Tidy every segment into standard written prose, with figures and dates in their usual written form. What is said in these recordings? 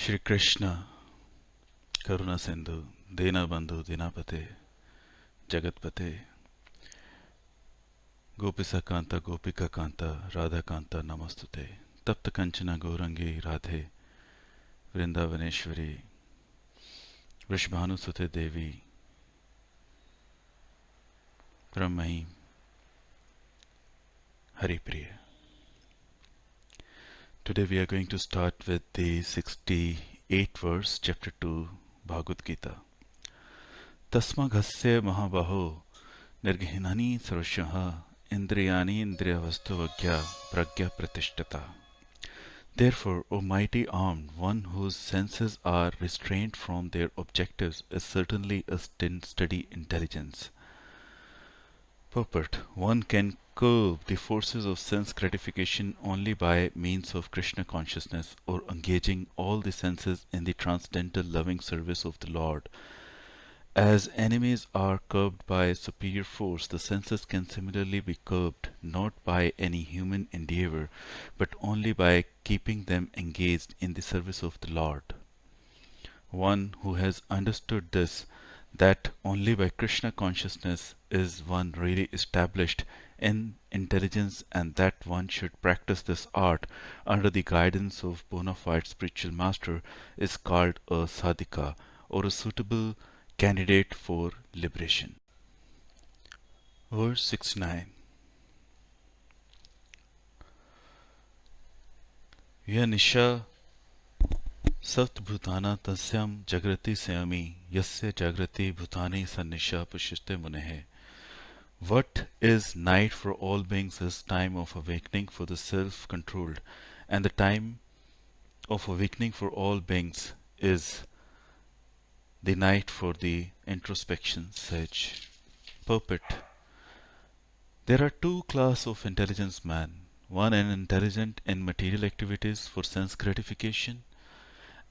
Shri Krishna, Karuna Sindhu, Dina Bandhu, Dinapate, Jagatpate, Gopisa Kanta, Gopika Kanta, Radha Kanta, Namastute, Tapta Kanchana Gaurangi, Radhe, Vrindavaneshwari, Vrishbhanusute Devi, Brahmahi, Hari Priya. Today we are going to start with the 68th verse, chapter 2, Bhagavad Gita. Tasma ghasya mahabaho nirghinani sarushaha indriyani indriyavastuvagya pragya pratishtata. Therefore, O mighty armed one whose senses are restrained from their objectives is certainly a steady intelligence. Purport: one can curb the forces of sense gratification only by means of Krishna consciousness or engaging all the senses in the transcendental loving service of the Lord. As enemies are curbed by a superior force, the senses can similarly be curbed not by any human endeavor, but only by keeping them engaged in the service of the Lord. One who has understood this, that only by Krishna consciousness is one really established in intelligence, and that one should practice this art under the guidance of bona fide spiritual master, is called a sadhika, or a suitable candidate for liberation. Verse 69. Yanisha Satbhutana tasyam jagrati sayami yasya jagrati bhutani sannisha pushiste munehe. What is night for all beings is time of awakening for the self-controlled, and the time of awakening for all beings is the night for the introspection sage. Purport: there are two classes of intelligence man. One is intelligent in material activities for sense gratification,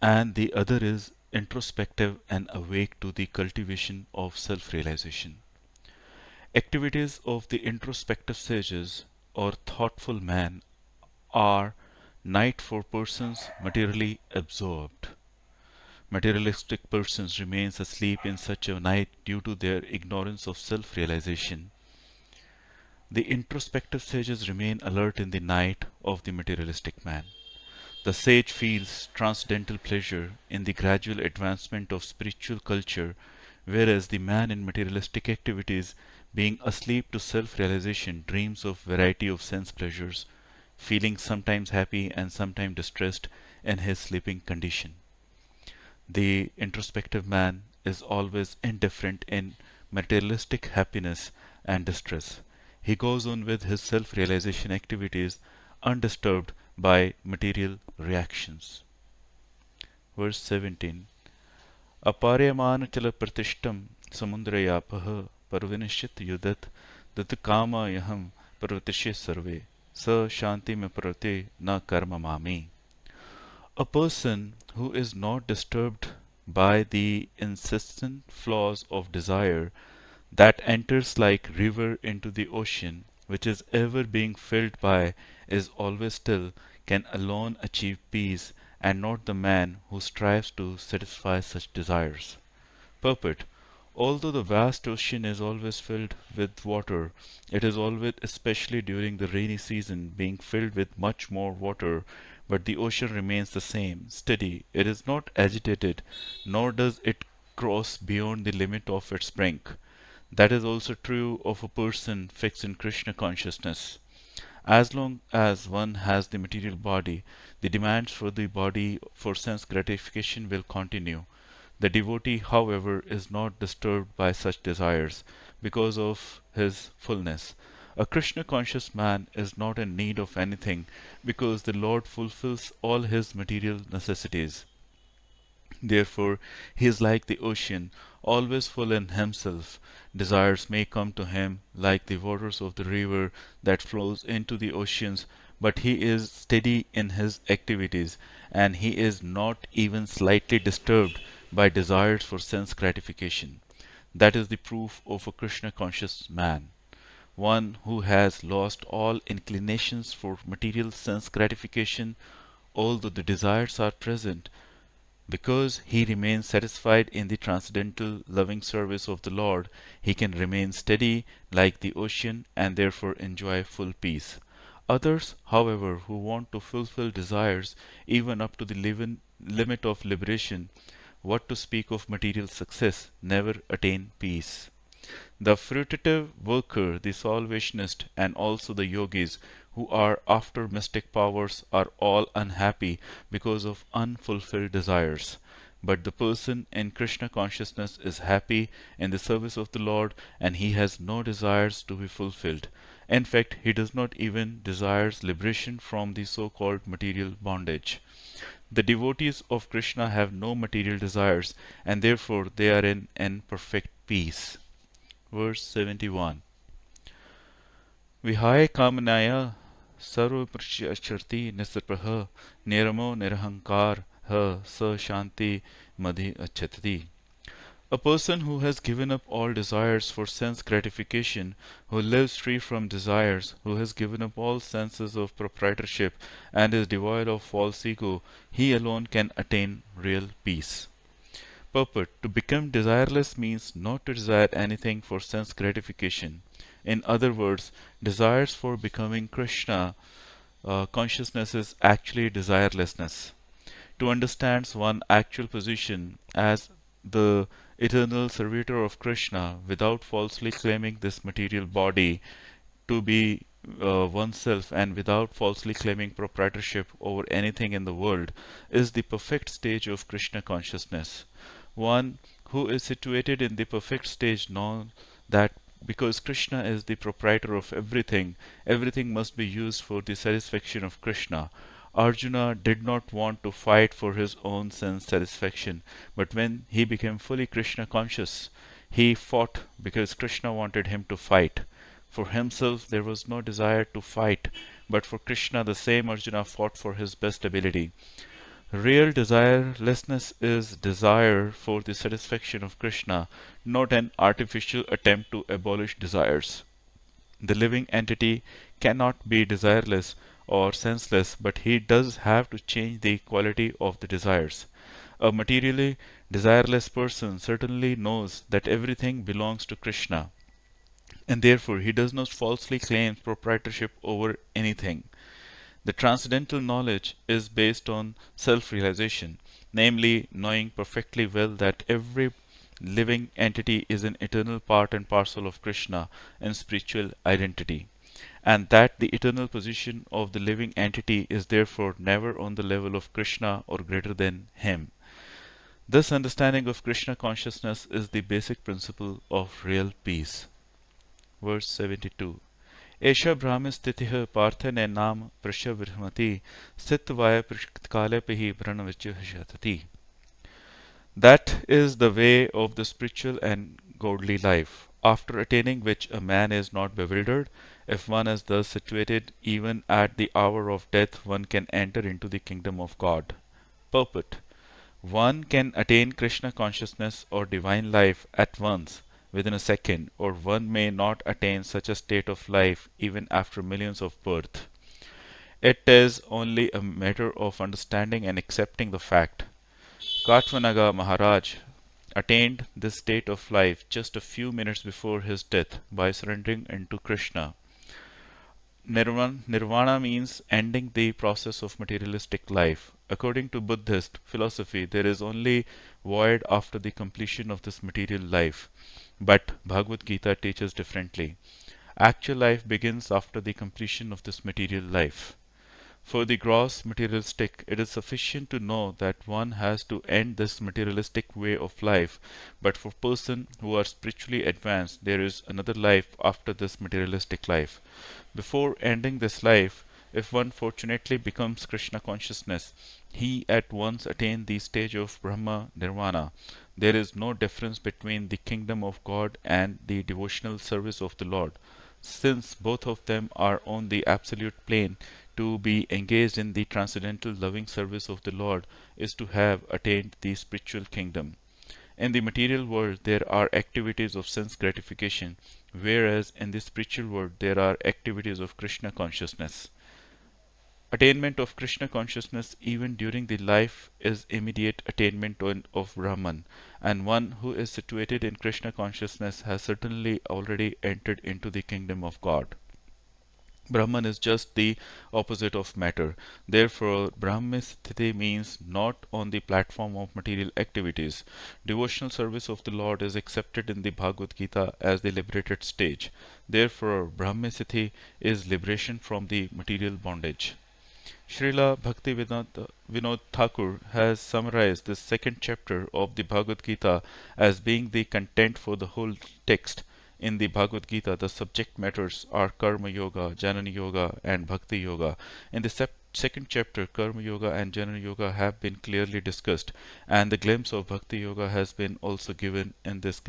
and the other is introspective and awake to the cultivation of self-realization. Activities of the introspective sages or thoughtful man are night for persons materially absorbed. Materialistic persons remain asleep in such a night due to their ignorance of self-realization. The introspective sages remain alert in the night of the materialistic man. The sage feels transcendental pleasure in the gradual advancement of spiritual culture, whereas the man in materialistic activities, being asleep to self-realization, dreams of variety of sense pleasures, feeling sometimes happy and sometimes distressed in his sleeping condition. The introspective man is always indifferent in materialistic happiness and distress. He goes on with his self-realization activities undisturbed by material reactions. Verse 17. Aparyaman chala pratishtam samundrayapah parvinishit yudat datakama yaham parvatishya sarve sa shanti me prate na karma mami. A person who is not disturbed by the insistent flaws of desire that enters like river into the ocean, which is ever being filled by, is always still, can alone achieve peace, and not the man who strives to satisfy such desires. Purport: although the vast ocean is always filled with water, it is always, especially during the rainy season, being filled with much more water, but the ocean remains the same, steady. It is not agitated, nor does it cross beyond the limit of its brink. That is also true of a person fixed in Krishna consciousness. As long as one has the material body, the demands for the body for sense gratification will continue. The devotee, however, is not disturbed by such desires because of his fullness. A Krishna conscious man is not in need of anything because the Lord fulfills all his material necessities. Therefore, he is like the ocean, always full in himself. Desires may come to him like the waters of the river that flows into the oceans, but he is steady in his activities, and he is not even slightly disturbed by desires for sense gratification. That is the proof of a Krishna conscious man. One who has lost all inclinations for material sense gratification, although the desires are present, Because he remains satisfied in the transcendental loving service of the Lord, he can remain steady like the ocean and therefore enjoy full peace. Others, however, who want to fulfill desires even up to the limit of liberation, what to speak of material success, never attain peace. The fruitative worker, the salvationist, and also the yogis who are after mystic powers are all unhappy because of unfulfilled desires. But the person in Krishna consciousness is happy in the service of the Lord and he has no desires to be fulfilled. In fact, he does not even desires liberation from the so-called material bondage. The devotees of Krishna have no material desires and therefore they are in perfect peace. Verse 71. Vihaya kamanaya sarvaprishyachirti nisarpraha niramo nirahankar ha sa shanti madhi achatati. A person who has given up all desires for sense gratification, who lives free from desires, who has given up all senses of proprietorship and is devoid of false ego, he alone can attain real peace. Purport: to become desireless means not to desire anything for sense gratification. In other words, desires for becoming Krishna consciousness is actually desirelessness. To understand one's actual position as the eternal servitor of Krishna without falsely claiming this material body to be oneself and without falsely claiming proprietorship over anything in the world is the perfect stage of Krishna consciousness. One who is situated in the perfect stage knows that because Krishna is the proprietor of everything, everything must be used for the satisfaction of Krishna. Arjuna did not want to fight for his own sense satisfaction, but when he became fully Krishna conscious, he fought because Krishna wanted him to fight. For himself there was no desire to fight, but for Krishna the same Arjuna fought for his best ability. Real desirelessness is desire for the satisfaction of Krishna, not an artificial attempt to abolish desires. The living entity cannot be desireless or senseless, but he does have to change the quality of the desires. A materially desireless person certainly knows that everything belongs to Krishna, and therefore he does not falsely claim proprietorship over anything. The transcendental knowledge is based on self realization, namely, knowing perfectly well that every living entity is an eternal part and parcel of Krishna in spiritual identity, and that the eternal position of the living entity is therefore never on the level of Krishna or greater than him. This understanding of Krishna consciousness is the basic principle of real peace. Verse 72. एष ब्राह्मस्थितिः पार्थने नाम पृष्ठविरहमति स्थित्वाय कालेपि भ्रणविचहति. That is the way of the spiritual and godly life, after attaining which a man is not bewildered. If one is thus situated, even at the hour of death one can enter into the kingdom of God. Purport: one can attain Krishna consciousness or divine life at once, within a second, or one may not attain such a state of life even after millions of births. It is only a matter of understanding and accepting the fact. Katwanaga Maharaj attained this state of life just a few minutes before his death by surrendering into Krishna. Nirvana means ending the process of materialistic life. According to Buddhist philosophy, there is only void after the completion of this material life. But Bhagavad Gita teaches differently. Actual life begins after the completion of this material life. For the gross materialistic, it is sufficient to know that one has to end this materialistic way of life, but for persons who are spiritually advanced, there is another life after this materialistic life. Before ending this life, if one fortunately becomes Krishna consciousness, he at once attains the stage of Brahma Nirvana. There is no difference between the kingdom of God and the devotional service of the Lord, since both of them are on the absolute plane. To be engaged in the transcendental loving service of the Lord is to have attained the spiritual kingdom. In the material world, there are activities of sense gratification, whereas in the spiritual world, there are activities of Krishna consciousness. Attainment of Krishna consciousness even during the life is immediate attainment of Brahman, and one who is situated in Krishna consciousness has certainly already entered into the kingdom of God. Brahman is just the opposite of matter. Therefore, Brahmisthiti means not on the platform of material activities. Devotional service of the Lord is accepted in the Bhagavad Gita as the liberated stage. Therefore, Brahmisthiti is liberation from the material bondage. Srila Bhaktivedanta Vinod Thakur has summarized this second chapter of the Bhagavad Gita as being the content for the whole text. In the Bhagavad Gita, the subject matters are Karma Yoga, Jnana Yoga, and Bhakti Yoga. In the second chapter, Karma Yoga and Jnana Yoga have been clearly discussed, and the glimpse of Bhakti Yoga has been also given in this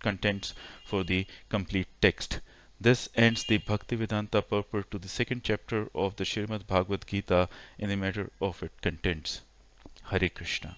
contents for the complete text. This ends the Bhaktivedanta purport to the second chapter of the Srimad Bhagavad Gita in the matter of its contents. Hare Krishna.